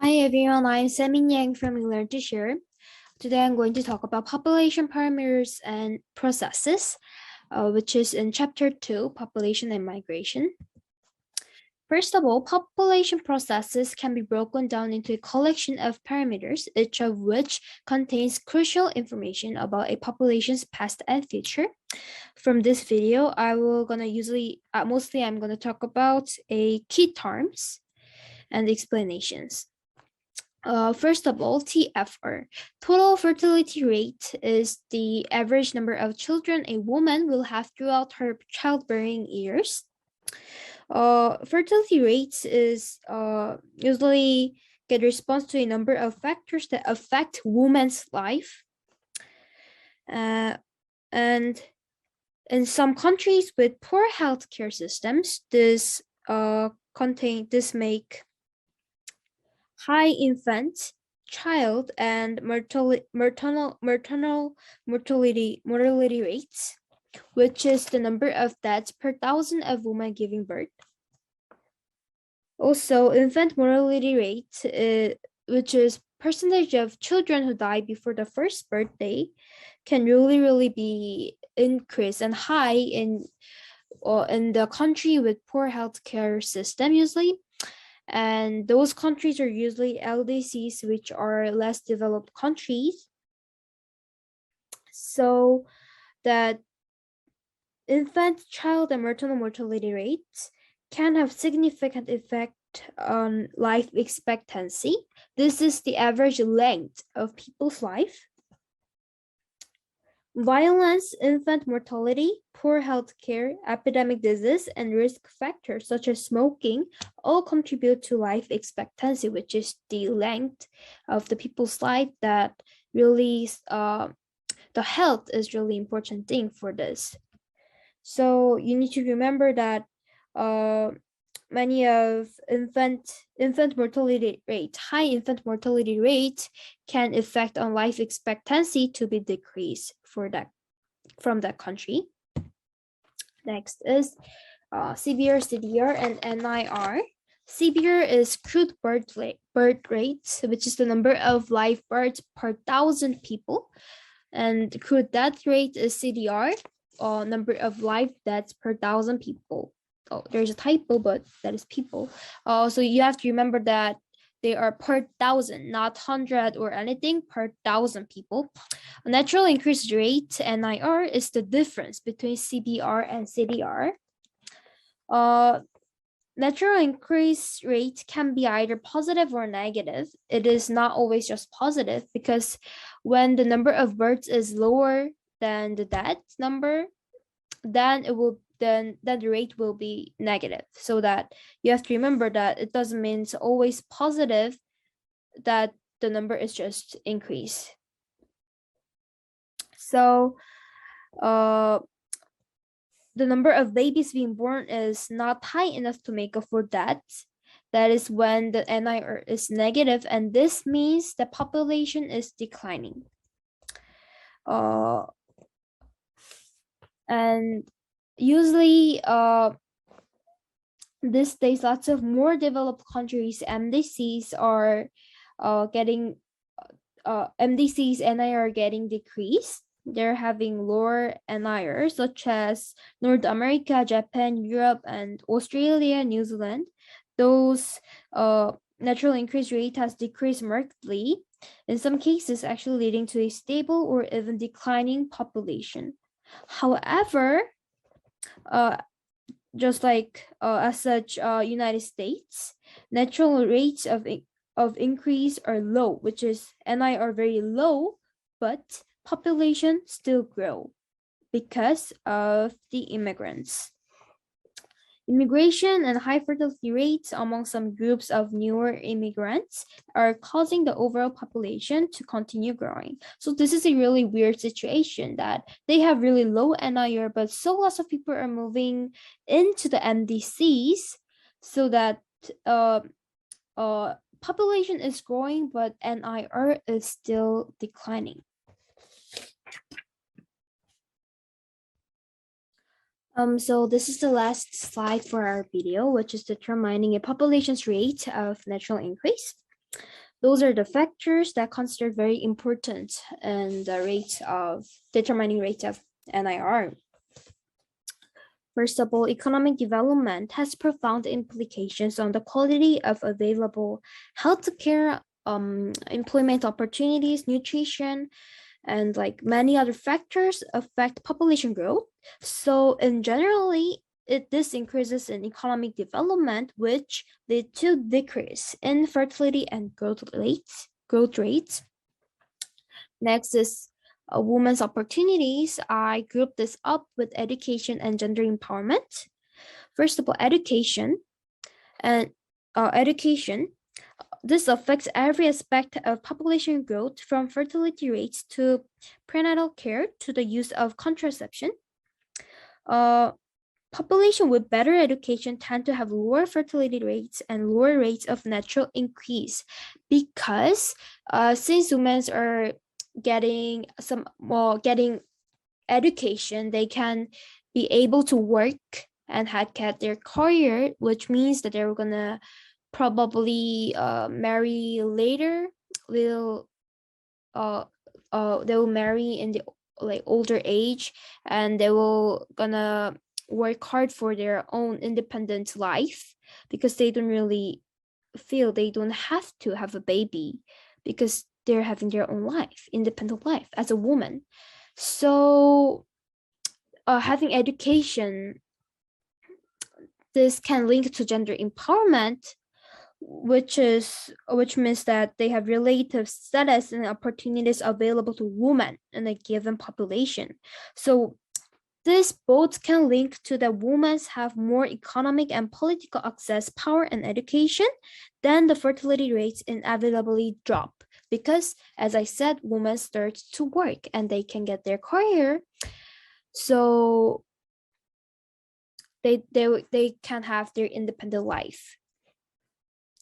Hi everyone, I'm Semin이는 from Learn to Share. Today I'm going to talk about population parameters and processes, which is in chapter 2, population and migration. First of all, population processes can be broken down into a collection of parameters, each of which contains crucial information about a population's past and future. From this video, mostly I'm gonna talk about key terms and explanations. First of all, TFR. Total fertility rate is the average number of children a woman will have throughout her childbearing years. Fertility rates is usually get response to a number of factors that affect women's life. And in some countries with poor healthcare systems, this make high infant, child, and maternal mortality rates, which is the number of deaths per thousand of women giving birth. Also, infant mortality rate, which is percentage of children who die before the first birthday, can really be increased and high in the country with poor healthcare system usually. And those countries are usually LDCs, which are less developed countries. So that infant, child, and maternal mortality rates can have significant effect on life expectancy. This is the average length of people's life. Violence, infant mortality, poor health care, epidemic disease, and risk factors such as smoking all contribute to life expectancy, which is the length of the people's life that really, the health is really important thing for this. So you need to remember that many of infant mortality rate, high infant mortality rate can affect on life expectancy to be decreased from that country. Next is CBR CDR and NIR. CBR is crude birth rate, which is the number of live births per 1,000 people, and crude death rate is CDR, number of live deaths per 1,000 people. Oh, there's a typo, but that is people. So you have to remember that they are per 1,000, not 100 or anything, per 1,000 people. A natural increase rate, NIR, is the difference between CBR and CDR. Natural increase rate can be either positive or negative. It is not always just positive, because when the number of births is lower than the death number, then the rate will be negative. So that you have to remember that it doesn't mean it's always positive that the number is just increase. So the number of babies being born is not high enough to make up for that. That is when the NIR is negative, and this means the population is declining. And usually these days, lots of more developed countries, MDCs are MDCs NIR are getting decreased. They're having lower NIR, such as North America, Japan, Europe, and Australia, New Zealand. Those natural increase rate has decreased markedly, in some cases actually leading to a stable or even declining population. However, just like as such, United States, natural rates of increase are low, which is NI are very low, but population still grow because of the immigrants. Immigration and high fertility rates among some groups of newer immigrants are causing the overall population to continue growing. So this is a really weird situation that they have really low NIR, but so lots of people are moving into the MDCs, so that population is growing, but NIR is still declining. So this is the last slide for our video, which is determining a population's rate of natural increase. Those are the factors that considered very important in the rate of determining rate of NIR. First of all, economic development has profound implications on the quality of available healthcare, employment opportunities, nutrition, and like many other factors affect population growth. So in generally, this increases in economic development, which lead to decrease in fertility and growth rates. Next is women's opportunities. I group this up with education and gender empowerment. First of all, education. This affects every aspect of population growth, from fertility rates to prenatal care to the use of contraception. Population with better education tend to have lower fertility rates and lower rates of natural increase, because since women are getting education, they can be able to work and get their career, which means that they're gonna probably marry later. They will marry in the older age, and they will gonna work hard for their own independent life, because they don't really feel they don't have to have a baby, because they're having their own life, independent life as a woman. So having education, this can link to gender empowerment, which means that they have relative status and opportunities available to women in a given population. So this both can link to that women have more economic and political access, power, and education, then the fertility rates inevitably drop, because, as I said, women start to work and they can get their career, so they can have their independent life.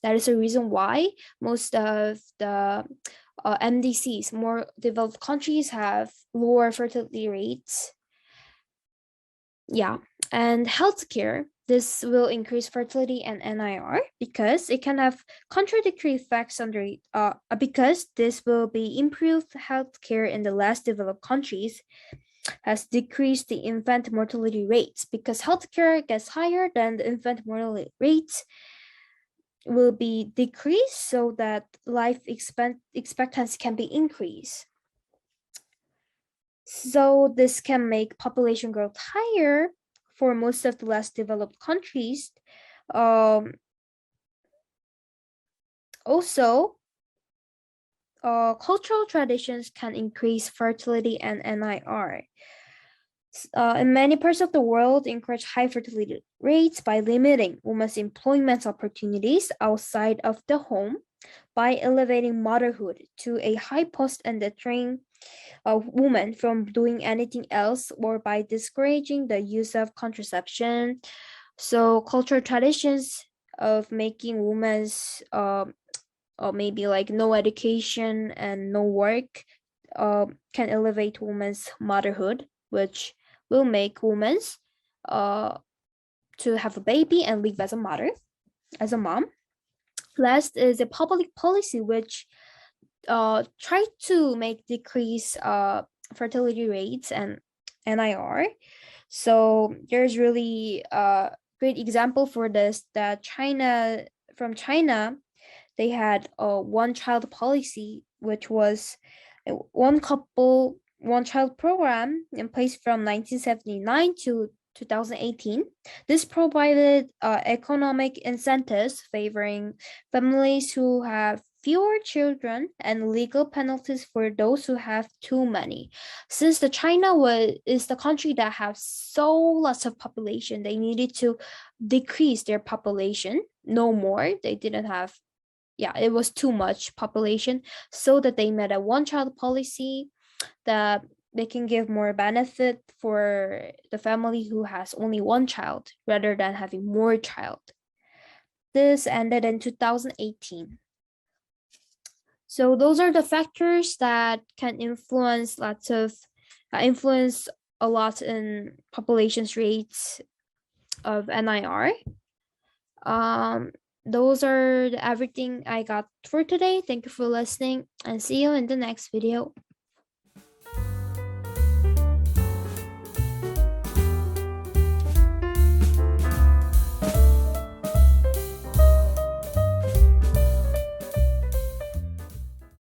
That is the reason why most of the MDCs, more developed countries, have lower fertility rates. Yeah, and healthcare, this will increase fertility and NIR, because it can have contradictory effects because this will be improved healthcare in the less developed countries, has decreased the infant mortality rates, because healthcare gets higher, then the infant mortality rates will be decreased, so that life expectancy can be increased. So this can make population growth higher for most of the less developed countries. Also, cultural traditions can increase fertility and NIR. In many parts of the world, encourage high fertility rates by limiting women's employment opportunities outside of the home, by elevating motherhood to a high post and deterring women from doing anything else, or by discouraging the use of contraception. So cultural traditions of making women's maybe like no education and no work can elevate women's motherhood, which will make women to have a baby and live as a mother, as a mom. Last is a public policy which try to make decrease fertility rates and NIR. So there's really a great example for this, that China, they had a one-child policy, which was a one couple, one-child program in place from 1979 to 2018. This provided economic incentives favoring families who have fewer children, and legal penalties for those who have too many. Since China is the country that has so lots of population, they needed to decrease their population no more. They didn't have, it was too much population, so that they made a one-child policy that they can give more benefit for the family who has only one child rather than having more child. This ended in 2018. So those are the factors that can influence a lot in population's rates of NIR. those are everything I got for today. Thank you for listening and see you in the next video.